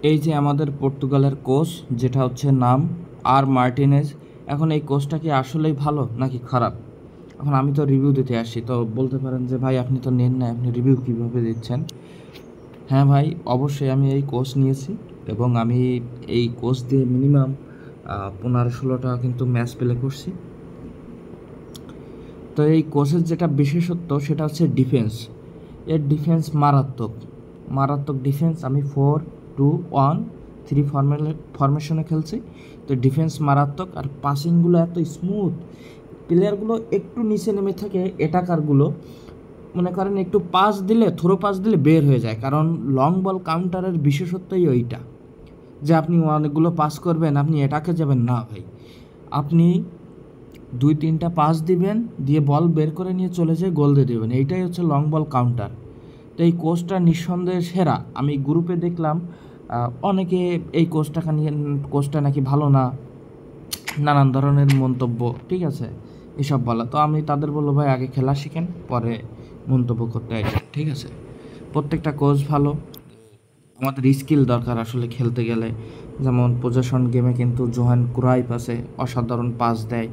এই যে আমাদের পর্তুগালের কোচ, যেটা হচ্ছে নাম আর মার্টিনেজ। এখন এই কোচটা কি আসলেই ভালো নাকি খারাপ? এখন আমি তো রিভিউ দিতে আসছি, তো বলতে পারেন যে ভাই আপনি তো নেন না, আপনি রিভিউ কীভাবে দিচ্ছেন? হ্যাঁ ভাই, অবশ্যই আমি এই কোচ নিয়েছি এবং আমি এই কোচ দিয়ে মিনিমাম 15-16টা কিন্তু ম্যাচ প্লে করছি। তো এই কোচের যেটা বিশেষত্ব সেটা হচ্ছে ডিফেন্স। এর ডিফেন্স মারাত্মক মারাত্মক ডিফেন্স। আমি 4-2-1-3 ফরমেশনে খেলছি, তো ডিফেন্স মারাত্মক। আর পাসিংগুলো এত স্মুথ, প্লেয়ারগুলো একটু নিচে নেমে থাকে, অ্যাটাকারগুলো মনে করেন একটু পাস দিলে, থ্রো পাস দিলে বের হয়ে যায়। কারণ লং বল কাউন্টারের বিশেষত্বই ওইটা, যে আপনি অনেকগুলো পাস করবেন, আপনি অ্যাটাকে যাবেন না ভাই। আপনি 2-3টা পাস দিবেন, দিয়ে বল বের করে নিয়ে চলে যেয়ে গোল দিয়ে দেবেন। এইটাই হচ্ছে লং বল কাউন্টার। তো এই কোচটা নিঃসন্দেহে সেরা। আমি গ্রুপে দেখলাম অনেকে এই কোচটাকে নিয়ে, কোচটা নাকি ভালো না, নানান ধরনের মন্তব্য, ঠিক আছে, এসব বলা। তো আমি তাদের বলবো ভাই আগে খেলা শিখেন, পরে মন্তব্য করতে আসেন, ঠিক আছে? প্রত্যেকটা কোচ ভালো, আমাদের স্কিল দরকার আসলে খেলতে গেলে। যেমন পজেশন গেমে কিন্তু জোহান ক্রাইফ আছে, অসাধারণ পাস দেয়।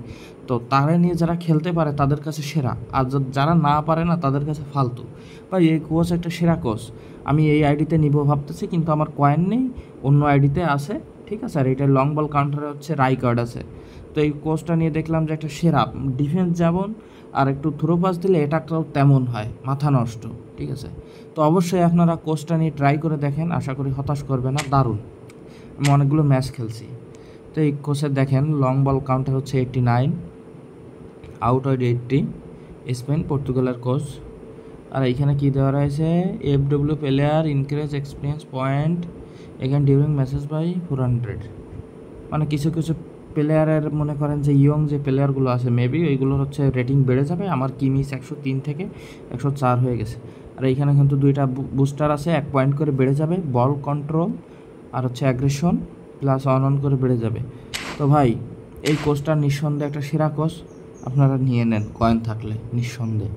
তো তারা নিয়ে যারা খেলতে পারে তাদের কাছে সেরা, আর যারা না পারে না তাদের কাছে ফালতু। ভাই এই কোচ একটা সেরা কোচ। আমি এই আইডিতে নিব ভাবতেছি, কিন্তু আমার কয়েন নেই, অন্য আইডিতে আছে, ঠিক আছে? আর এটা লং বল কাউন্টারে হচ্ছে রাইকার্ড আছে। তো এই কোচটা নিয়ে দেখলাম যে একটা সেরা ডিফেন্স যেমন, আর একটু থ্রো পাস দিলে এটাটাও তেমন হয়, মাথা নষ্ট, ঠিক আছে? তো অবশ্যই আপনারা কোচটা নিয়ে ট্রাই করে দেখেন, আশা করি হতাশ করবে না, দারুণ। আমি অনেকগুলো ম্যাচ খেলছি। তো এই কোচের দেখেন লং বল কাউন্টার হচ্ছে 89, আউট ওয়াইড 80, স্পেন পর্তুগালের কোচ। আর এইখানে কী দেওয়া রয়েছে, FW player increase experience point এখানে ডিউরিং ম্যাচেস বাই 400। মানে কিছু কিছু প্লেয়ারের মনে করেন যে ইয়ং যে প্লেয়ারগুলো আছে, মেবি ওইগুলোর হচ্ছে রেটিং বেড়ে যাবে। আমার কিমিস 103 থেকে 104 হয়ে গেছে। আর এইখানে কিন্তু 2টা বুস্টার আছে, 1 পয়েন্ট করে বেড়ে যাবে। বল কন্ট্রোল আর হচ্ছে অ্যাগ্রেশন প্লাস অন করে বেড়ে যাবে। তো ভাই এই কোচটা নিঃসন্দেহে একটা সেরা কোচ, আপনারা নিয়ে নেন কয়েন থাকলে, নিঃসন্দেহে।